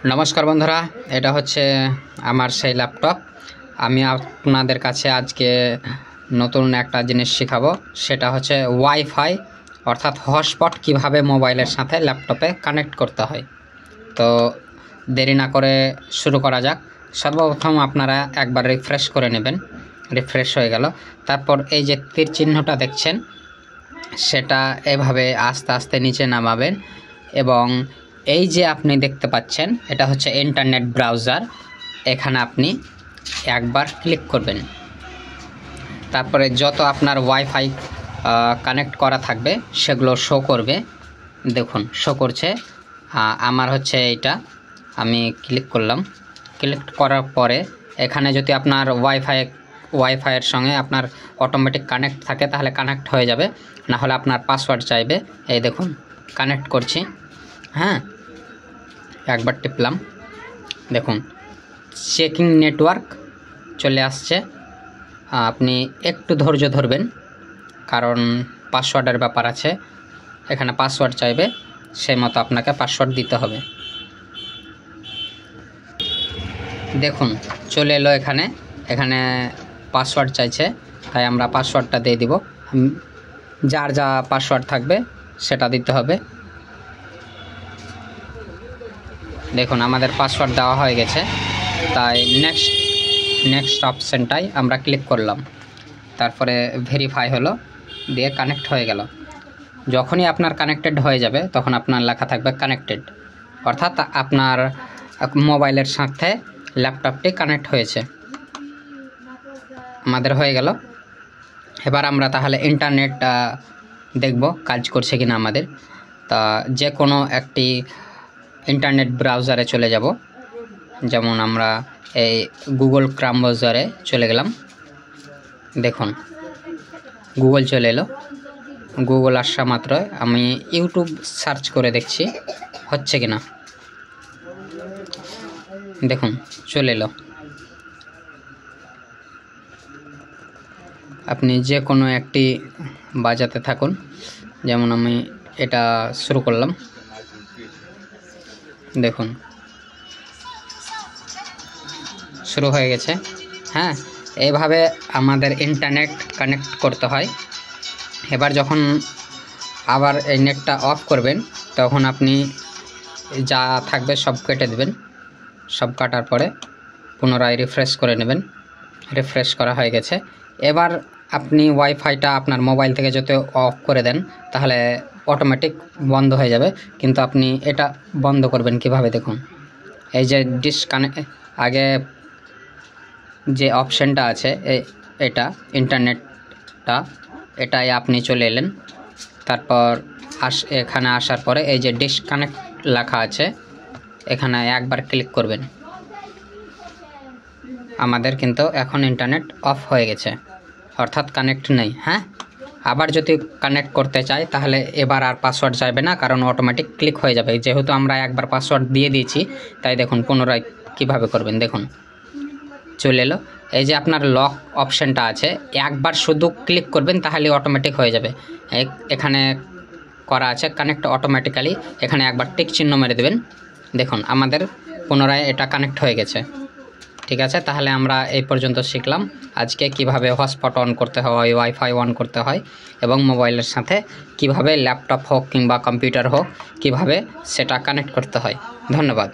नमस्कार बंधुरा এটা হচ্ছে আমার সেই ল্যাপটপ। আমি আপনাদের কাছে আজকে নতুন একটা জিনিস শেখাবো, সেটা হচ্ছে ওয়াইফাই অর্থাৎ হটস্পট কিভাবে মোবাইলের সাথে ল্যাপটপে কানেক্ট করতে হয়। তো দেরি না করে শুরু করা যাক। সর্বপ্রথম আপনারা একবার রিফ্রেশ করে নেবেন। রিফ্রেশ হয়ে গেল, তারপর এই যে তীর চিহ্নটা দেখছেন সেটা এভাবে আস্তে আস্তে নিচে নামাবেন এবং এই যে আপনি দেখতে পাচ্ছেন এটা হচ্ছে ইন্টারনেট ব্রাউজার। এখানে আপনি একবার ক্লিক করবেন, তারপরে যত আপনার ওয়াইফাই কানেক্ট করা থাকবে সেগুলো শো করবে। দেখুন শো করছে, আমার হচ্ছে এইটা। আমি ক্লিক করলাম। ক্লিক করার পরে এখানে যদি আপনার ওয়াইফাইয়ের সঙ্গে আপনার অটোমেটিক কানেক্ট থাকে তাহলে কানেক্ট হয়ে যাবে, না হলে আপনার পাসওয়ার্ড চাইবে। এই দেখুন কানেক্ট করছি, হ্যাঁ একবার টিপলাম, দেখুন চেকিং নেটওয়ার্ক চলে আসছে। আপনি একটু ধৈর্য ধরবেন কারণ পাসওয়ার্ডের ব্যাপার আছে। এখানে পাসওয়ার্ড চাইবে, সেই মতো আপনাকে পাসওয়ার্ড দিতে হবে। দেখুন চলে এলো, এখানে পাসওয়ার্ড চাইছে, তাই আমরা পাসওয়ার্ডটা দিয়ে দিব। যার যা পাসওয়ার্ড থাকবে সেটা দিতে হবে। দেখুন আমাদের পাসওয়ার্ড দেওয়া হয়ে গেছে, তাই নেক্সট অপশানটাই আমরা ক্লিক করলাম। তারপরে ভেরিফাই হলো, দিয়ে কানেক্ট হয়ে গেল। যখনই আপনার কানেক্টেড হয়ে যাবে তখন আপনার লেখা থাকবে কানেক্টেড, অর্থাৎ আপনার মোবাইলের সাথে ল্যাপটপটি কানেক্ট হয়েছে। আমাদের হয়ে গেল। এবার আমরা তাহলে ইন্টারনেট দেখব কাজ করছে কিনা আমাদের। তা যে কোনো একটি ইন্টারনেট ব্রাউজারে চলে যাব, যেমন আমরা এই গুগল ক্রোম ব্রাউজারে চলে গেলাম। দেখুন গুগল চলে এলো। গুগল আসা মাত্র আমি ইউটিউব সার্চ করে দেখছি হচ্ছে কিনা। দেখুন চলে এলো। আপনি যে কোনো একটি বাজাতে থাকুন, যেমন আমি এটা শুরু করলাম। দেখুন শুরু হয়ে গেছে। হ্যাঁ, এইভাবে আমাদের ইন্টারনেট কানেক্ট করতে হয়। এবার যখন আবার এই নেটটা অফ করবেন তখন আপনি যা থাকবে সব কেটে দেবেন। সব কাটার পরে পুনরায় রিফ্রেশ করে নেবেন। রিফ্রেশ করা হয়ে গেছে। এবার আপনি ওয়াইফাইটা আপনার মোবাইল থেকে যদি অফ করে দেন তাহলে অটোমেটিক বন্ধ হয়ে যাবে, কিন্তু আপনি এটা বন্ধ করবেন কিভাবে দেখুন। এই যে আগে যে অপশানটা আছে এটা ইন্টারনেটটা, এটাই আপনি চলে এলেন। তারপর এখানে আসার পরে এই যে ডিসকানেক্ট লেখা আছে এখানে একবার ক্লিক করবেন। আমাদের কিন্তু এখন ইন্টারনেট অফ হয়ে গেছে, অর্থাৎ কানেক্ট নেই। হ্যাঁ, আবার যদি কানেক্ট করতে চাই তাহলে এবার আর পাসওয়ার্ড চাইবে না, কারণ অটোমেটিক ক্লিক হয়ে যাবে। যেহেতু আমরা একবার পাসওয়ার্ড দিয়ে দিয়েছি তাই দেখুন পুনরায় কিভাবে করবেন। দেখুন চলে এলো। এই যে আপনার লক অপশানটা আছে, একবার শুধু ক্লিক করবেন তাহলে অটোমেটিক হয়ে যাবে। এখানে করা আছে কানেক্ট অটোমেটিক্যালি, এখানে একবার টিক চিহ্ন মেরে দেবেন। দেখুন আমাদের পুনরায় এটা কানেক্ট হয়ে গেছে। ঠিক আছে, তাহলে আমরা এই পর্যন্ত শিখলাম আজকে কিভাবে হটস্পট অন করতে হয়, ওয়াইফাই অন করতে হয় এবং মোবাইলের সাথে কিভাবে ল্যাপটপ হোক কিংবা কম্পিউটার হোক কিভাবে সেটা কানেক্ট করতে হয়। ধন্যবাদ।